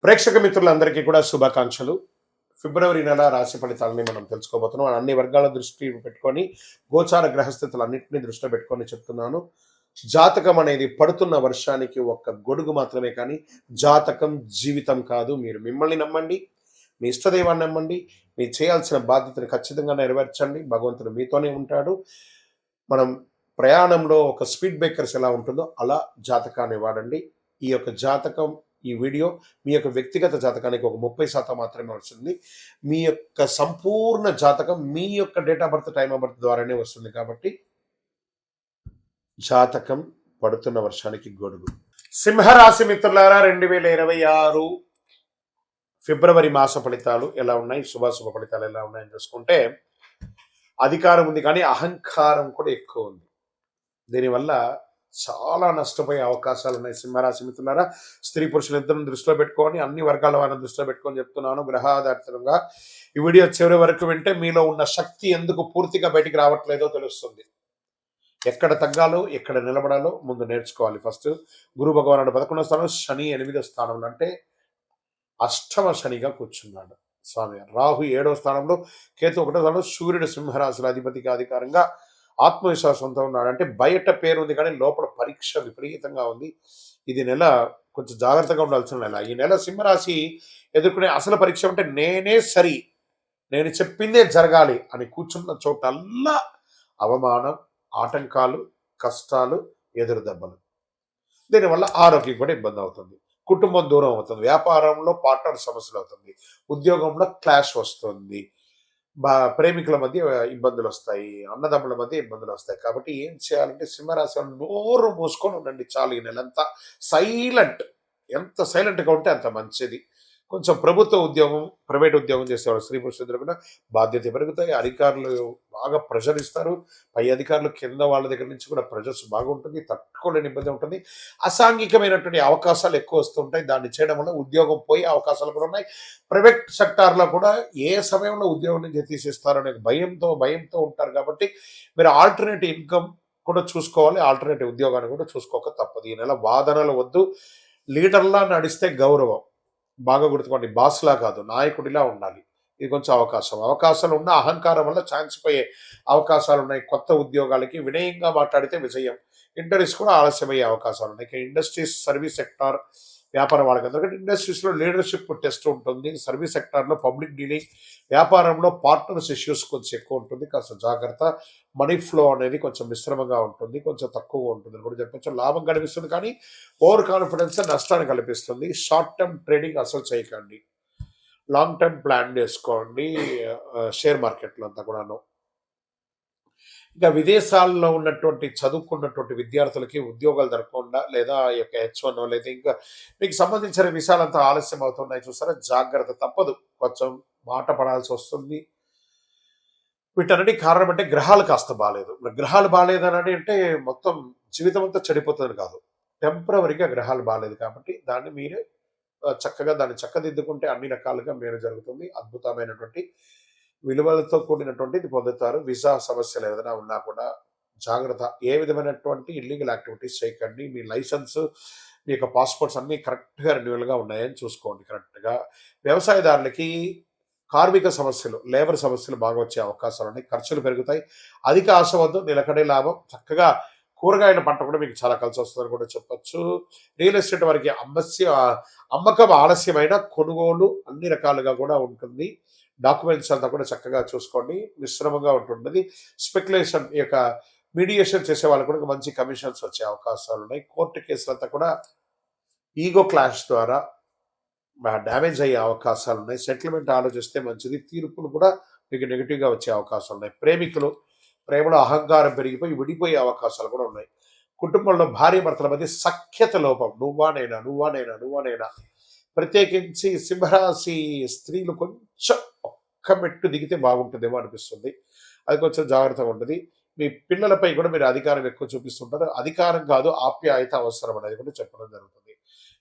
ప్రేక్షక మిత్రులందరికీ కూడా శుభాకాంక్షలు. ఫిబ్రవరి నెల రాశి ఫలితాలని మనం తెలుసుకోబోతున్నాం. అన్ని వర్గాల దృష్టి పెట్టుకొని, గోచార గ్రహస్థితులన్నింటినీ దృష్టిలో పెట్టుకొని చెప్తున్నాను. జాతకం అనేది పడుతున్న వర్షానికి ఒక్క గొడుగు మాత్రమే కానీ, జాతకం జీవితం కాదు. మీరు మిమ్మల్ని నమ్మండి, మీ ఇష్టదైవాన్ని నమ్మండి, మీరు చేయాల్సిన బాధ్యతను ఖచ్చితంగా నెరవేర్చండి. భగవంతుడు మీతోనే ఉంటాడు. మనం ప్రయాణంలో ఒక స్పీడ్ బ్రేకర్స్ ఎలా ఉంటుందో అలా జాతకాన్ని వాడండి. ఈ యొక్క జాతకం ఈ వీడియో మీ యొక్క వ్యక్తిగత జాతకానికి ఒక 30% మాత్రమే వస్తుంది. మీ యొక్క సంపూర్ణ జాతకం మీ యొక్క date of birth, time of birth ద్వారానే వస్తుంది. కాబట్టి జాతకం పడుతున్న వర్షానికి గొడుగు. సింహరాశి మిత్రులారా, 2026 ఫిబ్రవరి మాస ఫలితాలు ఎలా ఉన్నాయి, శుభాశుభ ఫలితాలు ఎలా ఉన్నాయని చూసుకుంటే, అధికారం ఉంది కానీ అహంకారం కూడా ఎక్కువ ఉంది. దీనివల్ల చాలా నష్టపోయే అవకాశాలు ఉన్నాయి. సింహరాశి మిత్రులారా, స్త్రీ పురుషులు ఇద్దరిని దృష్టిలో పెట్టుకొని, అన్ని వర్గాల వారిని దృష్టిలో పెట్టుకొని చెప్తున్నాను. గ్రహాధారితంగా ఈ వీడియో చివరి వరకు వింటే మీలో ఉన్న శక్తి ఎందుకు పూర్తిగా బయటికి రావట్లేదో తెలుస్తుంది. ఎక్కడ తగ్గాలో, ఎక్కడ నిలబడాలో ముందు నేర్చుకోవాలి. ఫస్ట్ గురు భగవానుడు 11వ స్థానం, శని 8వ స్థానంలో, అంటే అష్టమ శనిగా కూర్చున్నాడు స్వామి. రాహు 7వ స్థానంలో, కేతు 1వ స్థానంలో, సూర్యుడు సింహరాశుల అధిపతికి అధికారంగా ఆత్మవిశ్వాసంతో ఉన్నాడు. అంటే బయట పేరు ఉంది కానీ లోపల పరీక్ష విపరీతంగా ఉంది. ఇది నెల కొంచెం జాగ్రత్తగా ఉండాల్సిన నెల. ఈ నెల సింహరాశి ఎదుర్కొనే అసలు పరీక్ష అంటే నేనే సరి, నేను చెప్పిందే జరగాలి అని కూర్చున్న చోటల్లా అవమానం, ఆటంకాలు, కష్టాలు, ఎదురు దెబ్బలు. దీనివల్ల ఆరోగ్యం కూడా ఇబ్బంది అవుతుంది. కుటుంబం దూరం అవుతుంది. వ్యాపారంలో పార్ట్నర్ సమస్యలు అవుతుంది. ఉద్యోగంలో క్లాష్ వస్తుంది. ప్రేమికుల మధ్య ఇబ్బందులు వస్తాయి. అన్నదమ్ముల మధ్య ఇబ్బందులు వస్తాయి. కాబట్టి ఏం చేయాలంటే సింహరాశి వాళ్ళు నోరు మూసుకొని ఉండండి చాలు. ఈ నెలంతా సైలెంట్. ఎంత సైలెంట్గా ఉంటే అంత మంచిది. కొంచెం ప్రభుత్వ ఉద్యోగం, ప్రైవేట్ ఉద్యోగం చేసేవాళ్ళు స్త్రీ పురుషులు కూడా బాధ్యత పెరుగుతాయి. అధికారులు బాగా ప్రెషర్ ఇస్తారు. పై అధికారులు కింద వాళ్ళ దగ్గర నుంచి కూడా ప్రెషర్స్ బాగుంటుంది. తట్టుకోలేని ఇబ్బంది ఉంటుంది. అసాంఘికమైనటువంటి అవకాశాలు ఎక్కువ వస్తుంటాయి. దాన్ని చేయడం వల్ల ఉద్యోగం పోయే అవకాశాలు కూడా ఉన్నాయి. ప్రైవేట్ సెక్టార్లో కూడా ఏ సమయంలో ఉద్యోగం నుంచి తీసేస్తారనే భయంతో ఉంటారు. కాబట్టి మీరు ఆల్టర్నేటివ్ ఇన్కమ్ కూడా చూసుకోవాలి. ఆల్టర్నేటివ్ ఉద్యోగాన్ని కూడా చూసుకోక తప్పదు. ఈ నెల వాదనలు వద్దు. లీడర్లా నడిస్తే గౌరవం. బాగా గుర్తుకోండి, బాస్లా కాదు, నాయకుడిలా ఉండాలి. ఇది కొంచెం అవకాశాలు ఉన్న అహంకారం వల్ల ఛాన్స్ పోయే అవకాశాలు ఉన్నాయి. కొత్త ఉద్యోగాలకి వినయంగా మాట్లాడితే విజయం. ఇంటర్వ్యూస్ కూడా ఆలస్యమయ్యే అవకాశాలు ఉన్నాయి. ఇండస్ట్రీస్, సర్వీస్ సెక్టార్, వ్యాపారం వాళ్ళకి ఎందుకంటే ఇండస్ట్రీస్లో లీడర్షిప్ టెస్ట్ ఉంటుంది. సర్వీస్ సెక్టార్లో పబ్లిక్ డీలింగ్, వ్యాపారంలో పార్ట్నర్స్ ఇష్యూస్ కొంచెం ఎక్కువ ఉంటుంది. కాస్త జాగ్రత్త. మనీ ఫ్లో అనేది కొంచెం మిశ్రమంగా ఉంటుంది, కొంచెం తక్కువగా ఉంటుంది అని కూడా చెప్పచ్చు. లాభం కనిపిస్తుంది కానీ ఓవర్ కాన్ఫిడెన్స్ నష్టాన్ని కల్పిస్తుంది. షార్ట్ టర్మ్ ట్రేడింగ్ అసలు చేయకండి. లాంగ్ టర్మ్ ప్లాన్ చేసుకోండి. షేర్ మార్కెట్లో అంతా కూడాను. ఇంకా విదేశాల్లో ఉన్నటువంటి చదువుకున్నటువంటి విద్యార్థులకి ఉద్యోగాలు దొరకకుండా, లేదా ఈ యొక్క H1 లేదా ఇంకా మీకు సంబంధించిన విషయాలంతా ఆలస్యం అవుతున్నాయి చూసారా, జాగ్రత్త. తప్పదు, కొంచెం మాట పడాల్సి వస్తుంది. వీటన్నిటి కారణం అంటే గ్రహాలు కాస్త బాగాలేదు. గ్రహాలు బాగాలేదని అంటే మొత్తం జీవితం అంతా చెడిపోతుంది కాదు. టెంపరవరీగా గ్రహాలు బాగాలేదు కాబట్టి దాన్ని మీరే చక్కగా దాన్ని చక్కదిద్దుకుంటే అన్ని రకాలుగా మేలు జరుగుతుంది. అద్భుతమైనటువంటి విలువలతో కూడినటువంటిది పొందుతారు. వీసా సమస్యలు ఏదైనా ఉన్నా కూడా జాగ్రత్త. ఏ విధమైనటువంటి ఇల్లీగల్ యాక్టివిటీస్ చేయకండి. మీ లైసెన్స్, మీ యొక్క పాస్పోర్ట్స్ అన్నీ కరెక్ట్గా రెన్యువల్గా ఉన్నాయని చూసుకోండి. కరెక్ట్గా వ్యవసాయదారులకి కార్మిక సమస్యలు, లేబర్ సమస్యలు బాగా వచ్చే అవకాశాలు ఉన్నాయి. ఖర్చులు పెరుగుతాయి. అధిక ఆశ వద్దు, నిలకడే లాభం. చక్కగా కూరగాయల పంట కూడా మీకు చాలా కలిసి వస్తుందని కూడా చెప్పచ్చు. రియల్ ఎస్టేట్ వారికి అమ్మకం ఆలస్యమైన కొనుగోలు అన్ని రకాలుగా కూడా ఉంటుంది. డాక్యుమెంట్స్ అంతా కూడా చక్కగా చూసుకోండి. మిశ్రమంగా ఉంటుంటుంది. స్పెక్యులేషన్, ఈ యొక్క మీడియేషన్ చేసే వాళ్ళకు కూడా మంచి కమిషన్స్ వచ్చే అవకాశాలు ఉన్నాయి. కోర్టు కేసులంతా కూడా ఈగో క్లాష్ ద్వారా డ్యామేజ్ అయ్యే అవకాశాలు ఉన్నాయి. సెటిల్మెంట్ ఆలోచిస్తే మంచిది. తీర్పులు కూడా మీకు నెగిటివ్గా వచ్చే అవకాశాలు ఉన్నాయి. ప్రేమలో అహంకారం పెరిగిపోయి విడిపోయే అవకాశాలు కూడా ఉన్నాయి. కుటుంబంలో భార్య భర్తల మధ్య సఖ్యత లోపం. నువ్వా నేనా. ప్రత్యేకించి సింహరాశి స్త్రీలు కొంచెం ఒక్క మెట్టు దిగితే బాగుంటుందేమో అనిపిస్తుంది. అది కొంచెం జాగ్రత్తగా ఉంటుంది. మీ పిల్లలపై కూడా మీరు అధికారం ఎక్కువ చూపిస్తుంటారు. అధికారం కాదు, ఆప్యాయత అవసరం అనేది కూడా చెప్పడం జరుగుతుంది.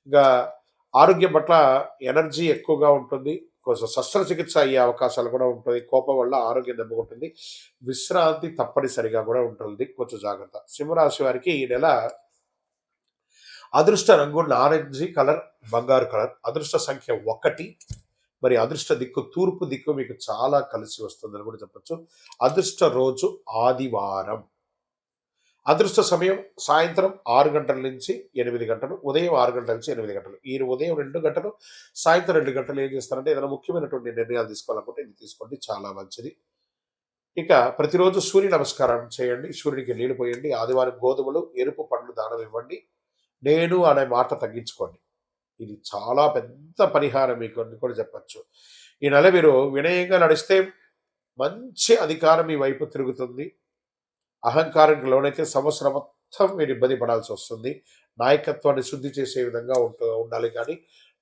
ఇంకా ఆరోగ్యం పట్ల ఎనర్జీ ఎక్కువగా ఉంటుంది. కొంచెం శస్త్రచికిత్స అయ్యే అవకాశాలు కూడా ఉంటుంది. కోపం వల్ల ఆరోగ్యం దెబ్బకుంటుంది. విశ్రాంతి తప్పనిసరిగా కూడా ఉంటుంది. కొంచెం జాగ్రత్త. సింహరాశి వారికి ఈ నెల అదృష్ట రంగు నారెంజీ కలర్, బంగారు కలర్. అదృష్ట సంఖ్య 1. మరి అదృష్ట దిక్కు తూర్పు దిక్కు మీకు చాలా కలిసి వస్తుందని కూడా చెప్పొచ్చు. అదృష్ట రోజు ఆదివారం. అదృష్ట సమయం సాయంత్రం 6 గంటల నుంచి 8 గంటలు, ఉదయం 6 గంటల నుంచి 8 గంటలు. ఈ ఉదయం 2 గంటలు, సాయంత్రం 2 గంటలు ఏం చేస్తారంటే ఏదైనా ముఖ్యమైనటువంటి నిర్ణయాలు తీసుకోవాలనుకుంటే ఇది తీసుకోండి, చాలా మంచిది. ఇక ప్రతిరోజు సూర్య నమస్కారం చేయండి, సూర్యుడికి నీళ్లు పోయండి, ఆదివారం గోధుమలు, ఎరుపు పండ్లు దానం ఇవ్వండి, నేను అనే మాట తగ్గించుకోండి. ఇది చాలా పెద్ద పరిహారం మీకు అని కూడా చెప్పచ్చు. ఈ నెల మీరు వినయంగా నడిస్తే మంచి అధికారం మీ వైపు తిరుగుతుంది. అహంకారానికి లోనైతే సంవత్సరం మొత్తం మీరు ఇబ్బంది పడాల్సి వస్తుంది. నాయకత్వాన్ని శుద్ధి చేసే విధంగా ఉండాలి, కానీ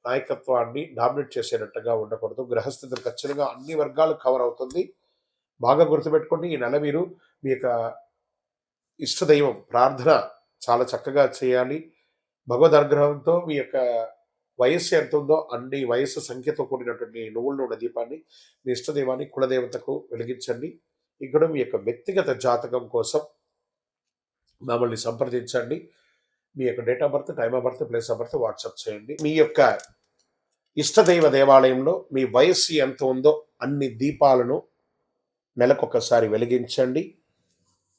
నాయకత్వాన్ని డామినేట్ చేసేటట్టుగా ఉండకూడదు. గ్రహస్థితులు ఖచ్చితంగా అన్ని వర్గాలు కవర్ అవుతుంది. బాగా గుర్తుపెట్టుకోండి, ఈ నెల మీరు మీ యొక్క ఇష్టదైవం ప్రార్థన చాలా చక్కగా చేయాలి. భగవద్ అనుగ్రహంతో మీ యొక్క వయస్సు ఎంత ఉందో అన్ని వయస్సు సంఖ్యతో కూడినటువంటి నువ్వుల నూనె దీపాన్ని మీ ఇష్టదైవాన్ని కులదేవతకు వెలిగించండి. ఇక్కడ మీ యొక్క వ్యక్తిగత జాతకం కోసం మమ్మల్ని సంప్రదించండి. మీ యొక్క date of birth, time of birth, place of birth WhatsApp చేయండి. మీ యొక్క ఇష్టదైవ దేవాలయంలో మీ వయస్సు ఎంత ఉందో అన్ని దీపాలను నెలకొకసారి వెలిగించండి.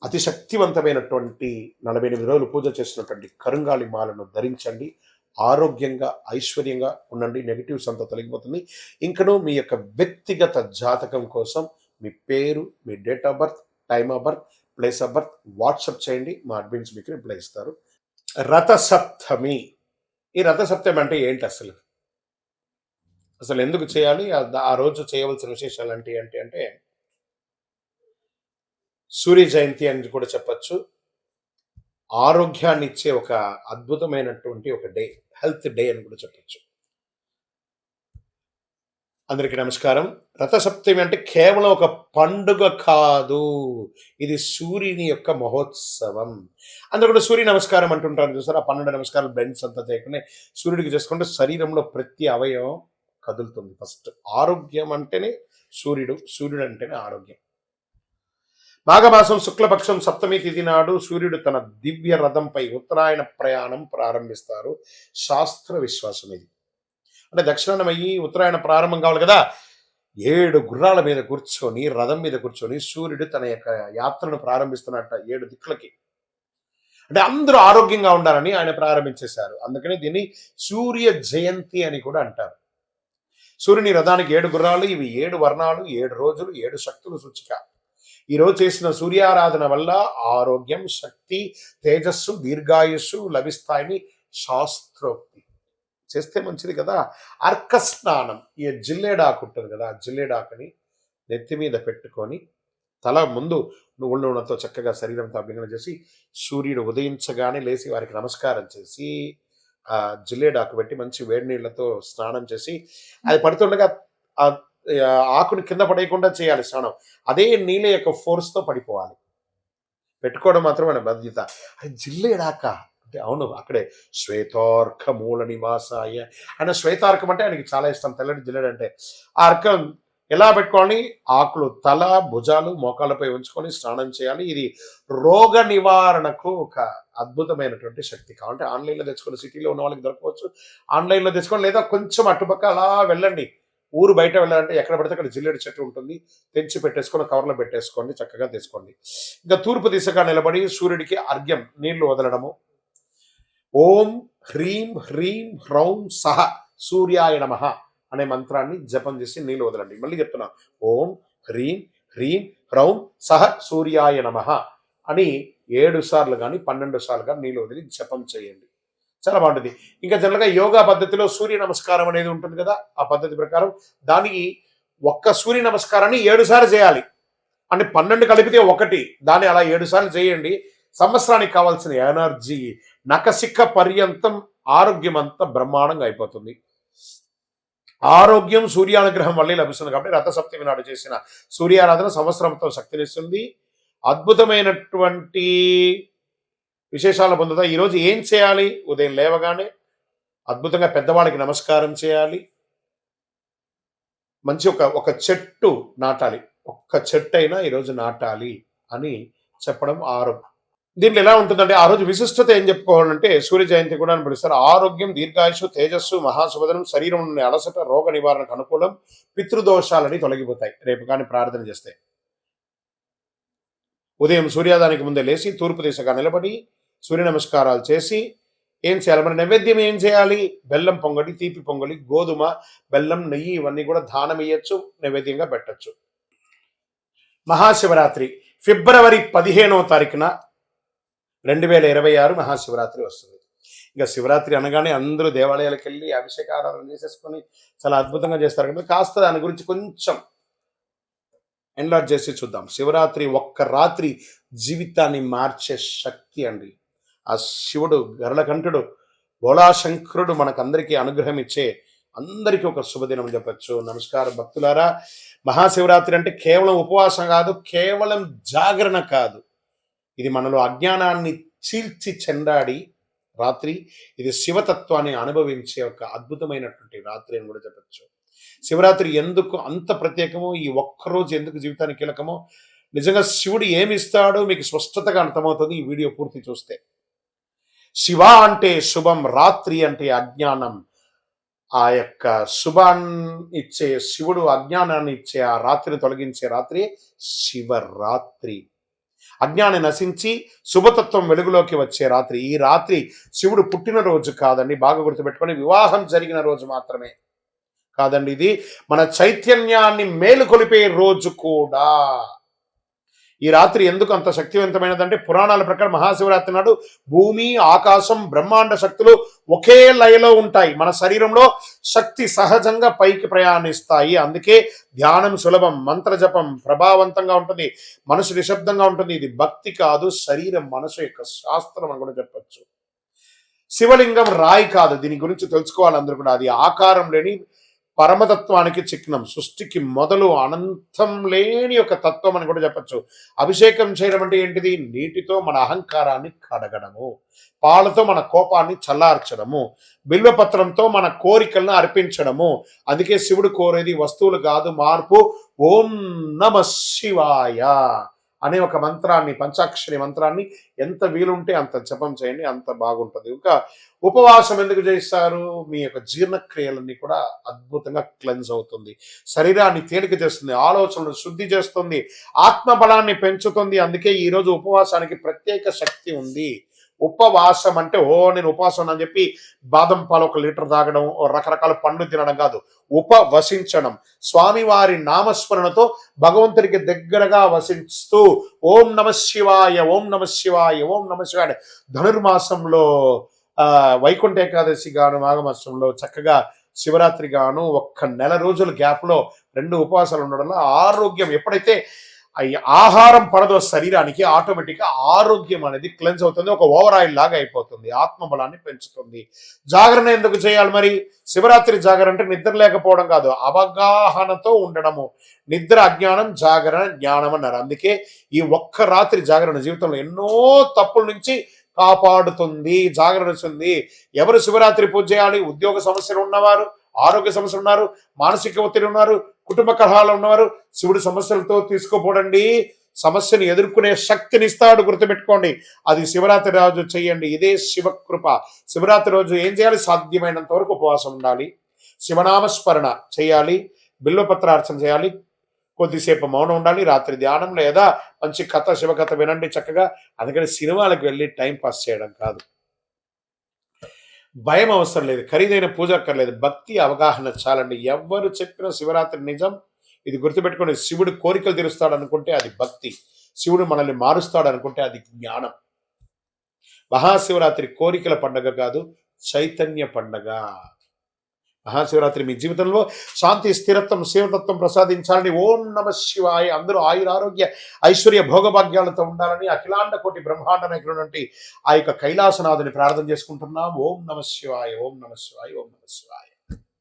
అతి శక్తివంతమైనటువంటి 48 రోజులు పూజ చేసినటువంటి కరుంగాలి మాలను ధరించండి. ఆరోగ్యంగా ఐశ్వర్యంగా ఉండండి. నెగిటివ్స్ అంతా తొలగిపోతుంది. ఇంకనూ మీ యొక్క వ్యక్తిగత జాతకం కోసం మీ పేరు, మీ date of birth, time of birth, place of birth WhatsApp చేయండి. మా అడ్మిన్స్ మీకు రిప్లై ఇస్తారు. రథసప్తమి. ఈ రథసప్తమి అంటే ఏంటి అసలు ఎందుకు చేయాలి, ఆ రోజు చేయవలసిన విశేషాలు అంటే సూర్య జయంతి అని కూడా చెప్పచ్చు. ఆరోగ్యాన్ని ఇచ్చే ఒక అద్భుతమైనటువంటి ఒక డే, హెల్త్ డే అని కూడా చెప్పచ్చు. అందరికీ నమస్కారం. రథసప్తమి అంటే కేవలం ఒక పండుగ కాదు, ఇది సూర్యుని యొక్క మహోత్సవం. అందరూ కూడా సూర్య నమస్కారం అంటుంటారు చూసారు. ఆ 12 నమస్కారాలు బెండ్స్ అంతా చేయకుండా సూర్యుడికి చేసుకుంటే శరీరంలో ప్రతి అవయవం కదులుతుంది. ఫస్ట్ ఆరోగ్యం అంటేనే సూర్యుడు, సూర్యుడు అంటేనే ఆరోగ్యం. మాఘమాసం శుక్లపక్షం సప్తమి తిథి నాడు సూర్యుడు తన దివ్య రథంపై ఉత్తరాయణ ప్రయాణం ప్రారంభిస్తారు. శాస్త్ర విశ్వాసం ఇది. అంటే దక్షిణాయనం అయ్యి ఉత్తరాయణ ప్రారంభం కావాలి కదా. 7 గుర్రాల మీద కూర్చొని, రథం మీద కూర్చొని సూర్యుడు తన యొక్క యాత్రను ప్రారంభిస్తున్నట్ట 7 దిక్కులకి. అంటే అందరూ ఆరోగ్యంగా ఉండాలని ఆయన ప్రారంభించేశారు. అందుకని దీన్ని సూర్య జయంతి అని కూడా అంటారు. సూర్యుని రథానికి 7 గుర్రాలు, ఇవి 7 వర్ణాలు, 7 రోజులు, 7 శక్తులు సూచిక. ఈరోజు చేసిన సూర్యారాధన వల్ల ఆరోగ్యం, శక్తి, తేజస్సు, దీర్ఘాయుస్సు లభిస్తాయని శాస్త్రోక్తి. చేస్తే మంచిది కదా. అర్క స్నానం, ఈ జిల్లేడాకు ఉంటుంది కదా, జిల్లేడాకుని నెత్తి మీద పెట్టుకొని తల ముందు నువ్వుల నూనెతో చక్కగా శరీరంతో అభ్యంగన చేసి సూర్యుడు ఉదయించగానే లేచి వారికి నమస్కారం చేసి ఆ జిల్లేడాకు పెట్టి మంచి వేడి నీళ్లతో స్నానం చేసి అది పడుతుండగా ఆ ఆకుని కింద పడేయకుండా చేయాలి స్నానం. అదే నీళ్ళ యొక్క ఫోర్స్తో పడిపోవాలి. పెట్టుకోవడం మాత్రం మన బాధ్యత. అది జిల్లేడాక అంటే అవును, అక్కడే శ్వేతార్క మూల నివాసాయ. ఆయన శ్వేతార్కం అంటే ఆయనకి చాలా ఇష్టం, తెల్లటి జిల్లేడు అంటే. ఆ అర్కం ఎలా పెట్టుకోవాలి? ఆకులు తల, భుజాలు, మోకాళ్ళపై ఉంచుకొని స్నానం చేయాలి. ఇది రోగ నివారణకు ఒక అద్భుతమైనటువంటి శక్తి. కాబట్టి ఆన్లైన్లో తెచ్చుకోండి. సిటీలో ఉన్న వాళ్ళకి దొరకవచ్చు, ఆన్లైన్లో తెచ్చుకోండి. లేదా కొంచెం అటుపక్క అలా వెళ్ళండి, ఊరు బయట వెళ్ళాలంటే ఎక్కడ పడితే అక్కడ జిల్లేడు చెట్టు ఉంటుంది, తెంచి పెట్టేసుకొని కవర్లో పెట్టేసుకోండి, చక్కగా తీసుకోండి. ఇంకా తూర్పు దిశగా నిలబడి సూర్యుడికి అర్ఘ్యం నీళ్లు వదలడము. ఓం హ్రీం హ్రీం హ్రౌం సహ సూర్యాయ నమః అనే మంత్రాన్ని జపం చేసి నీళ్లు వదలండి. మళ్ళీ చెప్తున్నా, ఓం హ్రీం హ్రీం హ్రౌం సహ సూర్యాయ నమః అని 7 సార్లు కానీ 12 సార్లు కానీ నీళ్లు వదిలి జపం చేయండి. చాలా బాగుంటుంది. ఇంకా జనరల్గా యోగా పద్ధతిలో సూర్య నమస్కారం అనేది ఉంటుంది కదా, ఆ పద్ధతి ప్రకారం దానికి ఒక్క సూర్య నమస్కారాన్ని 7 సార్లు చేయాలి. అంటే 12 కలిపితే 1, దాన్ని అలా 7 సార్లు చేయండి. సంవత్సరానికి కావాల్సిన ఎనర్జీ నకసిక పర్యంతం ఆరోగ్యం అంతా బ్రహ్మాండంగా అయిపోతుంది. ఆరోగ్యం సూర్యానుగ్రహం వల్లే లభిస్తుంది. కాబట్టి రథసప్తమి నాడు చేసిన సూర్యారాధన సంవత్సరంతో శక్తినిస్తుంది. అద్భుతమైనటువంటి విశేషాలను పొందుతా. ఈరోజు ఏం చేయాలి? ఉదయం లేవగానే అద్భుతంగా పెద్దవాళ్ళకి నమస్కారం చేయాలి. మంచి ఒక చెట్టు నాటాలి. ఒక్క చెట్టు అయినా ఈరోజు నాటాలి అని చెప్పడం ఆరోగ్యం. దీంట్లో ఎలా ఉంటుందంటే ఆ రోజు విశిష్టత ఏం చెప్పుకోవాలంటే సూర్య జయంతి కూడా అని పిలుస్తారు. ఆరోగ్యం, దీర్ఘాయుషు, తేజస్సు, మహాశుభదనం, శరీరం నుండి అలసట, రోగ నివారణకు అనుకూలం, పితృదోషాలని తొలగిపోతాయి రేపు కానీ ప్రార్థన చేస్తే. ఉదయం సూర్యోదయానికి ముందే లేచి తూర్పు దిశగా నిలబడి సూర్య నమస్కారాలు చేసి ఏం చేయాలి, మన నైవేద్యం ఏం చేయాలి, బెల్లం పొంగలి, తీపి పొంగలి, గోధుమ, బెల్లం, నెయ్యి ఇవన్నీ కూడా దానం ఇయ్యచ్చు, నైవేద్యంగా పెట్టచ్చు. మహాశివరాత్రి ఫిబ్రవరి 15వ తారీఖున 2026 మహాశివరాత్రి వస్తుంది. ఇక శివరాత్రి అనగానే అందరూ దేవాలయాలకు వెళ్ళి అభిషేకారాధన చేసేసుకొని చాలా అద్భుతంగా చేస్తారు కదా. కాస్త దాని గురించి కొంచెం ఎన్లార్జ్ చేసి చూద్దాం. శివరాత్రి ఒక్క రాత్రి జీవితాన్ని మార్చే శక్తి అండి. ఆ శివుడు గరళకంఠుడు భోళాశంకరుడు మనకందరికీ అనుగ్రహం ఇచ్చే అందరికీ ఒక శుభదినం చెప్పచ్చు. నమస్కారం భక్తులారా. మహాశివరాత్రి అంటే కేవలం ఉపవాసం కాదు, కేవలం జాగరణ కాదు. ఇది మనలో అజ్ఞానాన్ని చీల్చి చెండాడి రాత్రి. ఇది శివతత్వాన్ని అనుభవించే ఒక అద్భుతమైనటువంటి రాత్రి అని కూడా చెప్పచ్చు. శివరాత్రి ఎందుకు అంత ప్రత్యేకమో, ఈ ఒక్కరోజు ఎందుకు జీవితానికి కీలకమో, నిజంగా శివుడు ఏమి ఇస్తాడో మీకు స్పష్టతగా అర్థమవుతుంది ఈ వీడియో పూర్తి చూస్తే. శివ అంటే శుభం, రాత్రి అంటే అజ్ఞానం. ఆ యొక్క శుభాన్ని ఇచ్చే శివుడు అజ్ఞానాన్ని ఇచ్చే ఆ రాత్రిని తొలగించే రాత్రి శివరాత్రి. అజ్ఞానం నశించి శుభతత్వం వెలుగులోకి వచ్చే రాత్రి. ఈ రాత్రి శివుడు పుట్టినరోజు కాదండి, బాగా గుర్తుపెట్టుకొని. వివాహం జరిగిన రోజు మాత్రమే కాదండి, ఇది మన చైతన్యాన్ని మేలుకొలిపే రోజు కూడా. ఈ రాత్రి ఎందుకు అంత శక్తివంతమైనదంటే పురాణాల ప్రకారం మహాశివరాత్రి నాడు భూమి, ఆకాశం, బ్రహ్మాండ శక్తులు ఒకే లయలో ఉంటాయి. మన శరీరంలో శక్తి సహజంగా పైకి ప్రయాణిస్తాయి. అందుకే ధ్యానం సులభం, మంత్ర జపం ప్రభావవంతంగా ఉంటుంది, మనసు నిశ్శబ్దంగా ఉంటుంది. ఇది భక్తి కాదు, శరీరం మనసు యొక్క శాస్త్రం అని కూడా చెప్పచ్చు. శివలింగం రాయి కాదు, దీని గురించి తెలుసుకోవాలి అందరూ కూడా. అది ఆకారం లేని పరమతత్వానికి చిహ్నం, సృష్టికి మొదలు, అనంతం లేని ఒక తత్వం అని కూడా చెప్పచ్చు. అభిషేకం చేయడం అంటే ఏంటిది? నీటితో మన అహంకారాన్ని కడగడము, పాలతో మన కోపాన్ని చల్లార్చడము, బిల్వపత్రంతో మన కోరికలను అర్పించడము. అందుకే శివుడు కోరేది వస్తువులు కాదు, మార్పు. ఓం నమ శివాయ అనే ఒక మంత్రాన్ని, పంచాక్షరి మంత్రాన్ని ఎంత వీలుంటే అంత జపం చేయండి, అంత బాగుంటుంది. ఇంకా ఉపవాసం ఎందుకు చేస్తారు? మీ యొక్క జీర్ణక్రియలన్నీ కూడా అద్భుతంగా క్లెన్స్ అవుతుంది, శరీరాన్ని తేలిక చేస్తుంది, ఆలోచనలు శుద్ధి చేస్తుంది, ఆత్మబలాన్ని పెంచుతుంది. అందుకే ఈరోజు ఉపవాసానికి ప్రత్యేక శక్తి ఉంది. ఉపవాసం అంటే నేను ఉపవాసం అని చెప్పి బాదం పాలు 1 లీటర్ తాగడం, రకరకాల పండ్లు తినడం కాదు. ఉపవసించడం, స్వామివారి నామస్మరణతో భగవంతుడికి దగ్గరగా వసిస్తూ ఓం నమ శివాయ, ఓం నమ శివాయ, ఓం నమ శివాయ. ధనుర్మాసంలో వైకుంఠ ఏకాదశి గాను, మాఘమాసంలో చక్కగా శివరాత్రి గాను 1 నెల రోజుల గ్యాప్లో 2 ఉపవాసాలు ఉండడం వల్ల ఆరోగ్యం, ఎప్పుడైతే ఆహారం పడదో శరీరానికి, ఆటోమేటిక్గా ఆరోగ్యం అనేది క్లెన్స్ అవుతుంది, ఒక ఓవర్ ఆయిల్ లాగా అయిపోతుంది, ఆత్మబలాన్ని పెంచుతుంది. జాగరణ ఎందుకు చేయాలి మరి? శివరాత్రి జాగరణ అంటే నిద్ర లేకపోవడం కాదు, అవగాహనతో ఉండడము. నిద్ర అజ్ఞానం, జాగరణ జ్ఞానం అన్నారు. అందుకే ఈ ఒక్క రాత్రి జాగరణ జీవితంలో ఎన్నో తప్పుల నుంచి కాపాడుతుంది, జాగరణ ఉంది. ఎవరు శివరాత్రి పూజ చేయాలి? ఉద్యోగ సమస్యలు ఉన్నవారు, ఆరోగ్య సమస్యలు ఉన్నారు, మానసిక ఒత్తిడి ఉన్నారు, కుటుంబ కలహాలు ఉన్నవారు శివుడు సమస్యలతో తీసుకోపోడండి, సమస్యను ఎదుర్కొనే శక్తిని ఇస్తాడు. గుర్తుపెట్టుకోండి, అది శివరాత్రి రోజు చేయండి. ఇదే శివకృప. శివరాత్రి రోజు ఏం చేయాలి? సాధ్యమైనంత వరకు ఉపవాసం ఉండాలి, శివనామస్మరణ చేయాలి, బిల్వపత్రార్చన చేయాలి, కొద్దిసేపు మౌనం ఉండాలి, రాత్రి ధ్యానం లేదా మంచి కథ, శివకథ వినండి చక్కగా. అందుకని సినిమాలకు వెళ్ళి టైం పాస్ చేయడం కాదు. భయం అవసరం లేదు, ఖరీదైన పూజ అక్కర్లేదు, భక్తి అవగాహన చాలండి. ఎవరు చెప్పిన శివరాత్రి నిజం, ఇది గుర్తుపెట్టుకోండి. శివుడు కోరికలు తీరుస్తాడు అనుకుంటే అది భక్తి, శివుడు మనల్ని మారుస్తాడు అనుకుంటే అది జ్ఞానం. మహాశివరాత్రి కోరికల పండగ కాదు, చైతన్య పండగ. మహాశివరాత్రి మీ జీవితంలో శాంతి, స్థిరత్వం, శివతత్వం ప్రసాదించాలని ఓం నమ శివాయ. అందరూ ఆయురారోగ్య ఐశ్వర్య భోగభాగ్యాలతో ఉండాలని అఖిలాండ కోటి బ్రహ్మాండ నాయకుడు ఆ యొక్క కైలాసనాథుని ప్రార్థన చేసుకుంటున్నాం. ఓం నమ శివాయ, ఓం నమ శివాయ, ఓం నమ శివాయ.